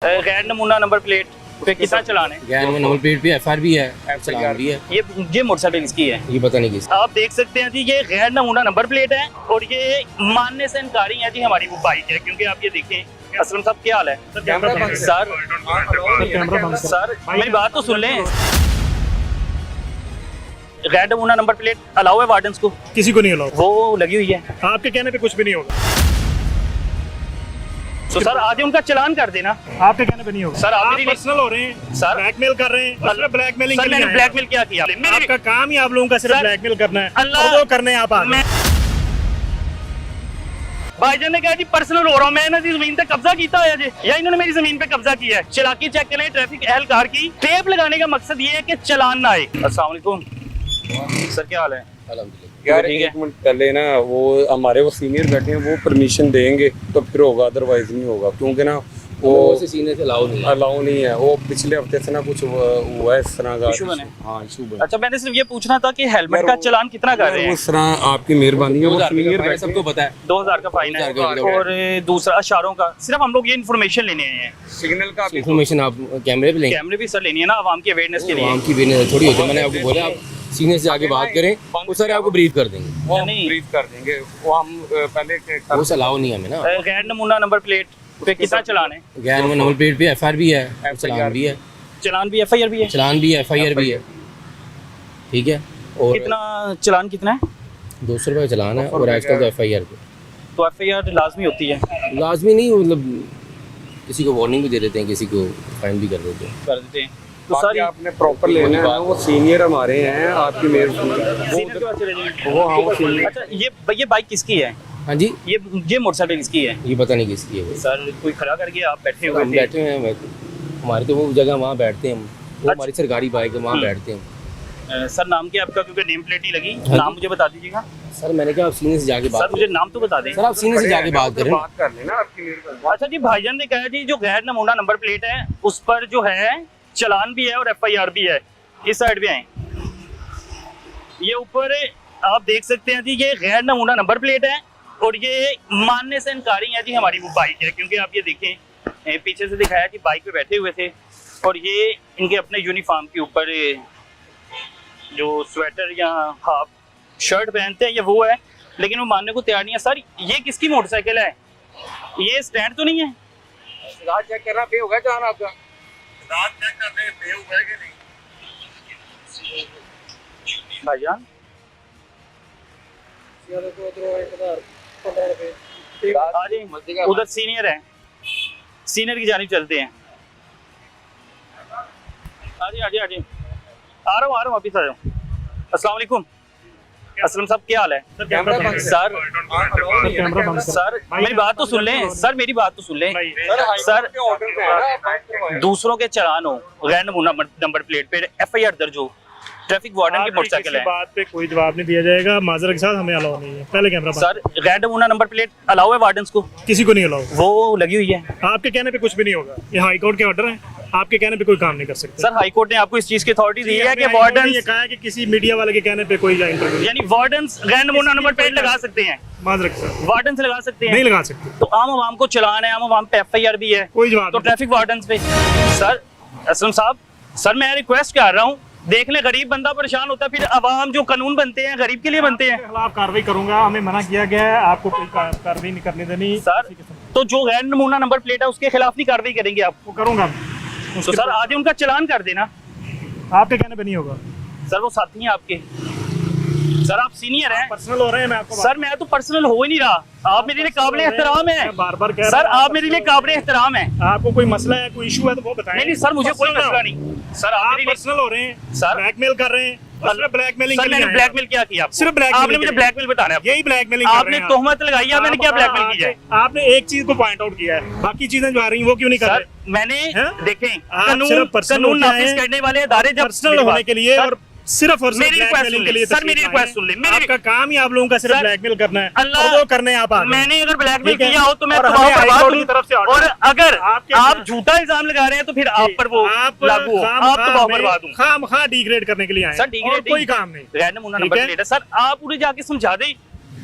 गैर नमूना number plate पे कितना चालान है? गैर में नंबर प्लेट भी एफआर भी है, चालान भी है। ये मोटरसाइकिल किसकी है? ये पता नहीं किस। आप देख सकते हैं जी, ये गैर नमूना नंबर प्लेट है और ये मानने से इनकारी है जी हमारी वो बाइक है। क्योंकि आप ये देखें, असलम साहब क्या हाल है? सर मेरी बात तो सुन लें। गैर नमूना नंबर प्लेट अलाउ है वार्डन्स को? किसी को नहीं अलाउ। वो लगी हुई है। आपके कहने पे कुछ भी नहीं होगा। तो सर आगे उनका चालान कर देना। आपके कहने पे नहीं होगा सर। आप पर्सनल हो रहे हैं सर, ब्लैकमेल कर रहे हैं। सिर्फ ब्लैकमेलिंग सर के लिए मैंने ब्लैकमेल क्या किया? आपका काम ही आप लोगों का सिर्फ सर, ब्लैकमेल करना है। अल्लाह और वो करने आप आ गए। भाईजान ने कहा जी पर्सनल हो रहा हूँ मैं, ना जमीन पे कब्जा किया है जी, या इन्होंने मेरी जमीन पे कब्जा किया है। चलाकी चेक करें ट्रैफिक एहलकार की। टेप लगाने का मकसद ये है कि चालान ना आए। अस्सलाम वालेकुम सर, क्या हाल है? यार ठीक है। एक मिनट पहले ना वो हमारे वो सीनियर बैठे हैं, वो परमिशन देंगे तो फिर होगा, अदरवाइज नहीं होगा। क्योंकि ना वो सीनियर से अलाउ नहीं है। वो पिछले हफ्ते से ना कुछ हुआ है इस तरह का इशू बने। हाँ इशू बना। अच्छा, मैंने सिर्फ ये पूछना था कि हेलमेट का चालान कितना कर रहे हैं? उस तरह आपकी मेहरबानी है। वो सीनियर बैठे सबको पता है 2000 का फाइन है। 2000 का और दूसरा इशारों का। सिर्फ हम लोग ये इन्फॉर्मेशन लेने आए हैं। सिग्नल का इन्फॉर्मेशन आप कैमरे पे लेंगे। कैमरे भी सर लेनी है ना आवाम की अवेयरनेस के लिए। आम की बेने थोड़ी होती है। मैंने आपको बोला आप सीनियर से आगे बात करें, वो सारे आपको ब्रीफ कर देंगे। वो हम नहीं। ब्रीफ कर देंगे। वो हम पहले वो अलाउ नहीं है हमें ना। गैर नमूना नंबर प्लेट पे कितना चालान है? गैर में नंबर प्लेट पे एफआर भी है, चालान भी है। चालान भी FIR भी है? चालान भी है, एफआईआर भी है। ठीक है। और कितना चालान कितना है? 200 रुपये चालान है और आजकल तो एफआईआर पे तो FIR लाजमी होती है? लाजमी नहीं, मतलब किसी को वार्निंग भी दे देते हैं, किसी को फाइन भी कर देते हैं। कर देते हैं। तो बाकी सर आपने प्रॉपर लेना है। वो सीनियर हमारे हैं, आपकी मेहरबानी। सीनियर के पास चले जाइए। वो हाँ वो सीनियर। अच्छा, ये बाइक किसकी है? हाँ जी, ये मोटरसाइकिल किसकी है? ये पता नहीं किसकी है। सर कोई खड़ा करके आप बैठे हुए हम थे। बैठे हैं, हमारे तो वो जगह वहाँ बैठते हैं हम। वो हमारी सरकारी बाइक है, वहाँ बैठते हैं। सर नाम क्या आपका? क्योंकि नेम प्लेट नहीं लगी। हाँ नाम मुझे बता दीजिएगा। सर मैंने कहा आप सीनियर से जाके सर बात मुझे नाम तो बता दें। सर आप सीनियर से जाके बात करें। बात कर लेना आपकी मेहरबानी। अच्छा जी, भाईजान ने कहा जी जो गैर नमूना नंबर प्लेट है उस पर जो है चालान भी है और FIR भी है। इस साइड भी आए, ये ऊपर आप देख सकते हैं जी, ये गैर नमूना नंबर प्लेट है और ये मानने से इनकारी है जी हमारी वो बाइक है। क्योंकि आप ये देखें, पीछे से दिखाया कि बाइक पे बैठे हुए थे और ये इनके अपने यूनिफॉर्म के ऊपर जो स्वेटर या हाफ शर्ट पहनते हैं ये वो है, लेकिन वो मानने को तैयार नहीं है। सर ये किसकी मोटरसाइकिल है? ये स्टैंड तो नहीं है? चेक करना पे होगा जान आपका। चेक करने पे होगा कि नहीं भाईजान? उधर सीनियर है, सीनियर की जानिब चलते हैं। आजी आजी आजी आ रहा हूँ वापिस आ रहा हूँ। अस्सलाम वालेकुम असलम साहब, क्या हाल है? सर मेरी बात तो सुन लें। सर मेरी बात तो सुन लें। सर दूसरों के चालान हो, गैर नमूना नंबर प्लेट पे FIR दर्ज हो, ट्रैफिक वार्डन की मोटरसाइकिल है। बात पे कोई जवाब नहीं दिया जाएगा। माजरत के साथ हमें अलाउ नहीं है। पहले कैमरा सर गैर नमूना नंबर प्लेट अलाउ है वार्डन्स को? किसी को नहीं अलाउ। वो लगी हुई है। आपके कहने पे कुछ भी नहीं होगा। ये हाई कोर्ट के ऑर्डर है, आपके कहने पे कोई काम नहीं कर सकते। सर हाई कोर्ट ने आपको इस चीज की अथॉरिटी दी है कि ये वार्डन्स, कहा है कि किसी मीडिया वाले के कहने पे कोई इंटरव्यू, यानी वार्डन्स गैर नमूना नंबर प्लेट लगा सकते हैं? माजरत के साथ वार्डन्स लगा सकते हैं? नहीं लगा सकते। तो आम आवाम को चलान है, आम आवाम पे FIR भी है, कोई जवाब तो ट्रैफिक वार्डन्स पे। सर असलम साहब, सर मैं रिक्वेस्ट कर रहा हूँ, देख ले गरीब बंदा परेशान होता है, फिर अवाम जो कानून बनते हैं गरीब के लिए बनते हैं। खिलाफ कार्रवाई करूंगा, हमें मना किया गया है, आपको कोई कार्रवाई नहीं करने देनी। सर तो जो गैर नमूना नंबर प्लेट है उसके खिलाफ नहीं कार्रवाई करेंगे आप? वो करूंगा। तो सर आज उनका चालान कर देना। आपके कहने पे नहीं होगा। सर वो साथी हैं आपके। सर आप सीनियर हैं। पर्सनल हो रहे हैं। मैं आपको सर मैं तो पर्सनल हो ही नहीं रहा, आप मेरे लिए काबिल एहतराम है। बार बार कह सर आप मेरे लिए काबिल एहतराम है। आपको कोई मसला है, कोई इशू है तो वो बताएं। नहीं सर मुझे कोई मसला नहीं। सर आप मेरे लिए पर्सनल हो रहे हैं, सर ब्लैकमेल कर रहे हैं। सिर्फ ब्लैकमेलिंग सर मैंने ब्लैकमेल क्या किया? सिर्फ ब्लैकमेल। आपने मुझे ब्लैकमेल बताना है। यही ब्लैकमेलिंग आपने तोहमत लगाई है, मैंने क्या ब्लैकमेल किया है? आपने एक चीज को पॉइंट आउट किया है, बाकी चीजें जो आ रही हैं वो क्यों नहीं कर सर रहे? मैंने देखें आप कानून सिर्फ personal कानून होके नाफिज आए, करने वाले अदारे जब पर्सनल होने के लिए और सिर्फ और मेरी रिक्वेस्ट सुन ले। सर मेरी रिक्वेस्ट सुन ले। आपका काम ही आप लोगों का सिर्फ ब्लैकमेल करना है। अल्लाह और वो करने आप आ गए। मैंने अगर ब्लैकमेल किया हो तो मैं और तबाह हमें बर्बाद हाईकोर्ट की हूं। तरफ से ऑर्डर और है। अगर आपके आप झूठा इल्जाम लगा रहे हैं तो फिर आप पर वो लागू हो, आप तबाह बर्बाद हूं। खाम डिग्रेड करने के लिए आए सर डिग्रेड कोई काम नहीं। गैर नमूना नंबर प्लेट है। सर आप उन्हें जाके समझा दें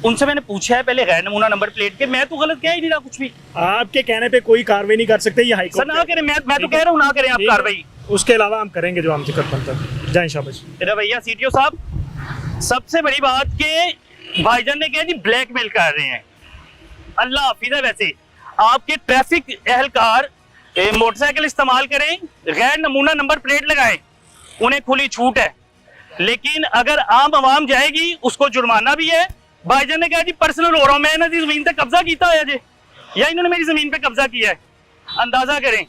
उनसे मैंने पूछा है पहले गैर नमूना नंबर प्लेट के, मैं तो गलत कह ही नहीं रहा कुछ भी। आपके कहने पे कोई कार्रवाई नहीं कर सकते, ये हाई सर कोर्ट ना करें, मैं तो कह रहा हूँ ना करें आप ठीक है। कार्रवाई। उसके अलावा हम करेंगे जो हमसे कर बनता है। जय शाबाश। रवैया सीटीओ साहब, सबसे बड़ी बात कि भाईजान ने कहा जी ब्लैकमेल कर रहे हैं। अल्लाह हाफिज है। वैसे आपके ट्रैफिक एहलकार मोटरसाइकिल इस्तेमाल करें, गैर नमूना नंबर प्लेट लगाएं, उन्हें खुली छूट है। लेकिन अगर आम आवाम जाएगी उसको जुर्माना भी है। भाईजान ने कहा जी पर्सनल हो रहा हूं मैं, इन्होंने जमीन पे कब्जा किया है जी, या इन्होंने मेरी जमीन पे कब्जा किया है, अंदाजा करें।